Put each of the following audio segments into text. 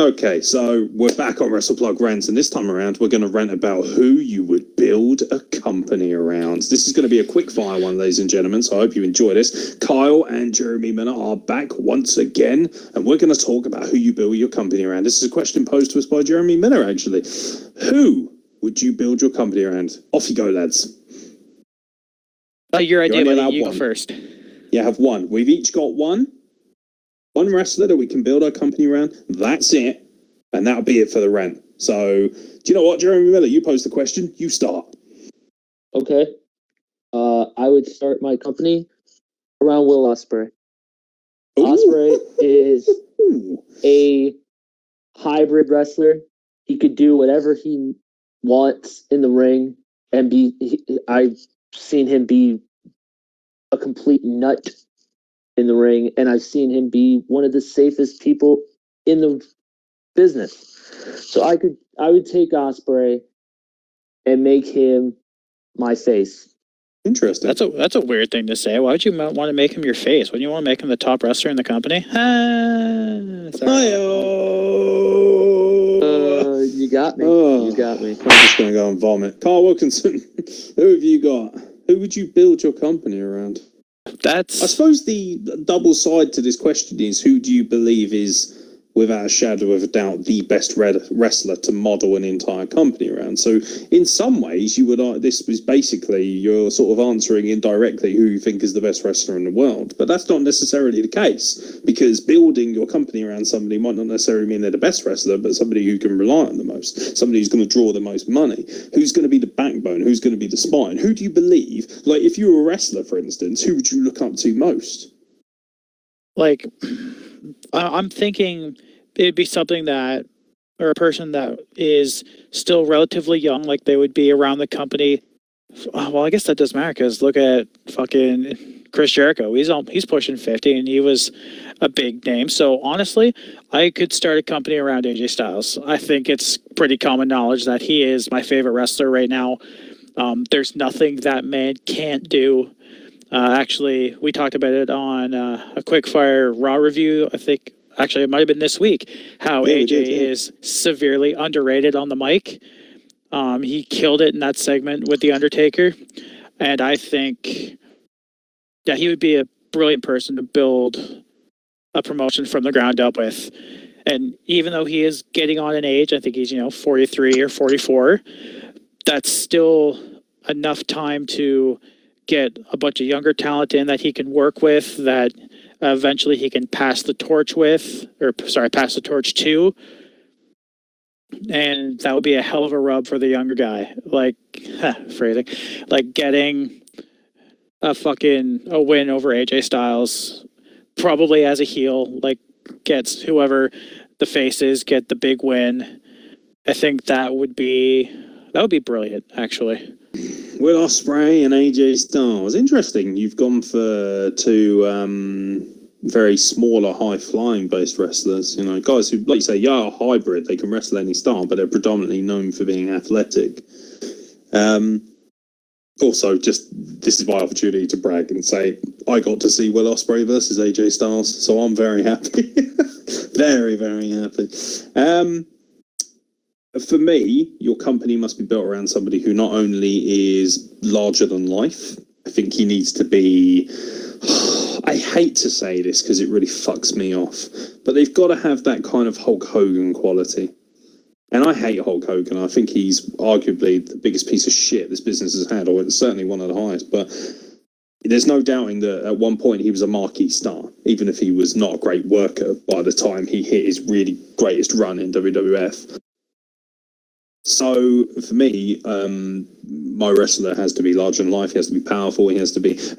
Okay, so we're back on Wrestle Plug Rants, and this time around we're going to rant about who you would build a company around. This is going to be a quick fire one, ladies and gentlemen, so I hope you enjoy this. Kyle and Jeremy Miller are back once again, and we're going to talk about who you build your company around. This is a question posed to us by Jeremy Miller, actually. Who would you build your company around? Off you go, lads. Your idea, buddy. You go first. Yeah, have one. We've each got one wrestler that we can build our company around. That's it. And that'll be it for the rant. So, do you know what, Jeremy Miller? You posed the question. You start. Okay. I would start my company around Will Ospreay. Ospreay is a hybrid wrestler. He could do whatever he wants in the ring and I've seen him be a complete nut in the ring, and I've seen him be one of the safest people in the business. So I would take Ospreay and make him my face. Interesting. That's a weird thing to say. Why would you want to make him your face? Wouldn't you want to make him the top wrestler in the company? You got me. You got me. I'm just going to go and vomit. Carl Wilkinson, who have you got? Who would you build your company around? I suppose the double side to this question is, who do you believe is, without a shadow of a doubt, the best wrestler to model an entire company around? So in some ways, you would this was basically you're sort of answering indirectly who you think is the best wrestler in the world. But that's not necessarily the case, because building your company around somebody might not necessarily mean they're the best wrestler, but somebody who can rely on the most, somebody who's going to draw the most money, who's going to be the backbone, who's going to be the spine. Who do you believe, like if you were a wrestler, for instance, who would you look up to most? Like, I'm thinking it'd be something that, or a person that is still relatively young, like they would be around the company. Well, I guess that does matter, because look at fucking Chris Jericho. He's pushing 50, and he was a big name. So honestly, I could start a company around AJ Styles. I think it's pretty common knowledge that he is my favorite wrestler right now. There's nothing that man can't do. Actually, we talked about it on a quickfire Raw review, I think. Actually, it might have been this week, how AJ is severely underrated on the mic. He killed it in that segment with The Undertaker. And I think, yeah, he would be a brilliant person to build a promotion from the ground up with. And even though he is getting on in age, I think he's, 43 or 44, that's still enough time to get a bunch of younger talent in that he can work with, that eventually he can pass the torch to. And that would be a hell of a rub for the younger guy. Like, phrasing. Like getting a win over AJ Styles, probably as a heel, like gets whoever the face is, get the big win. I think that would be brilliant, actually. Will Ospreay and AJ Styles. Interesting. You've gone for two very smaller, high-flying based wrestlers. Guys who, like you say, are hybrid. They can wrestle any style, but they're predominantly known for being athletic. Also, just this is my opportunity to brag and say I got to see Will Ospreay versus AJ Styles, so I'm very happy. Very, very happy. For me, your company must be built around somebody who not only is larger than life, I think he needs to be, I hate to say this because it really fucks me off, but they've got to have that kind of Hulk Hogan quality. And I hate Hulk Hogan. I think he's arguably the biggest piece of shit this business has had, or it's certainly one of the highest, but there's no doubting that at one point he was a marquee star, even if he was not a great worker by the time he hit his really greatest run in WWF. So for me, my wrestler has to be larger than life. He has to be powerful. And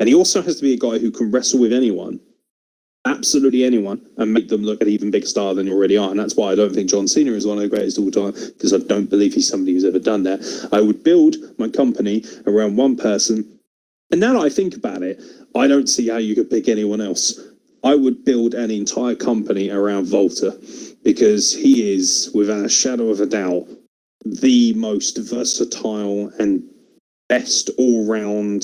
he also has to be a guy who can wrestle with anyone, absolutely anyone, and make them look an even bigger star than they already are. And that's why I don't think John Cena is one of the greatest of all time, because I don't believe he's somebody who's ever done that. I would build my company around one person. And now that I think about it, I don't see how you could pick anyone else. I would build an entire company around Volta, because he is, without a shadow of a doubt, the most versatile and best all-round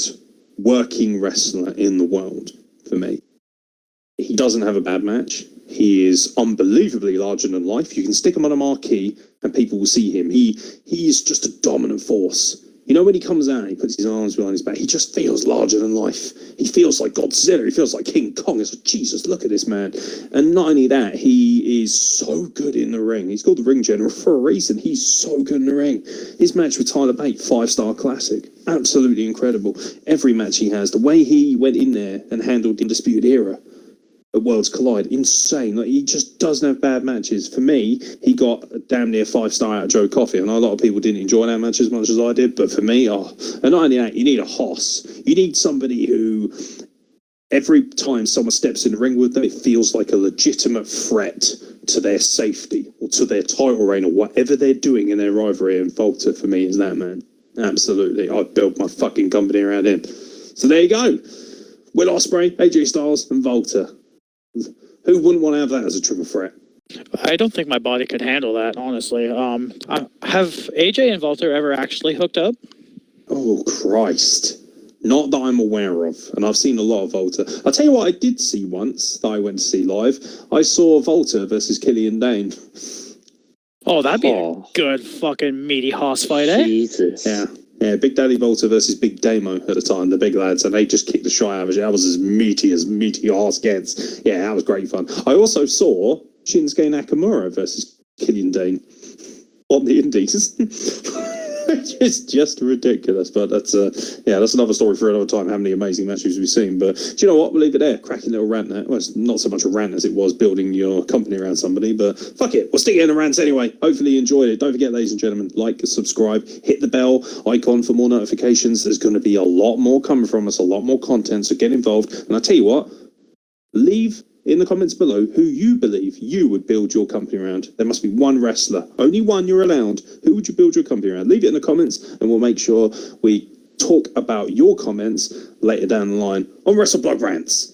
working wrestler in the world for me. He doesn't have a bad match. He is unbelievably larger than life. You can stick him on a marquee and people will see him. He is just a dominant force. You know, when he comes out and he puts his arms behind his back, he just feels larger than life. He feels like Godzilla. He feels like King Kong. It's like, Jesus, look at this man. And not only that, he is so good in the ring. He's called the ring general for a reason. He's so good in the ring. His match with Tyler Bate, 5-star classic. Absolutely incredible. Every match he has, the way he went in there and handled the Undisputed Era at Worlds Collide, insane. Like, he just doesn't have bad matches. For me, he got a damn near 5-star out of Joe Coffey. I know a lot of people didn't enjoy that match as much as I did, but for me, and not only that, you need a hoss. You need somebody who, every time someone steps in the ring with them, it feels like a legitimate threat to their safety or to their title reign or whatever they're doing in their rivalry. And Volta, for me, is that man. Absolutely. I've built my fucking company around him. So there you go. Will Ospreay, AJ Styles, and Volta. Who wouldn't want to have that as a triple threat? I don't think my body could handle that, honestly. Have AJ and Volta ever actually hooked up? Oh, Christ. Not that I'm aware of. And I've seen a lot of Volta. I'll tell you what I did see once that I went to see live. I saw Volta versus Killian Dane. Oh, that'd be a good fucking meaty hoss fight, eh? Jesus. Yeah, Big Daddy Volta versus Big Damo at the time, the big lads, and they just kicked the shit out of it. That was as meaty horse gets. Yeah, that was great fun. I also saw Shinsuke Nakamura versus Killian Dane on the Indies. It's just ridiculous, but that's another story for another time. How many amazing matches we've seen? But do you know what? We'll leave it there. Cracking little rant there. Well, it's not so much a rant as it was building your company around somebody, but fuck it. We'll stick it in the rants anyway. Hopefully you enjoyed it. Don't forget, ladies and gentlemen, like, subscribe, hit the bell icon for more notifications. There's going to be a lot more coming from us, a lot more content, so get involved. And I tell you what, leave in the comments below who you believe you would build your company around. There must be one wrestler, only one you're allowed. Who would you build your company around? Leave it in the comments and we'll make sure we talk about your comments later down the line on Wrestle Plug Rants.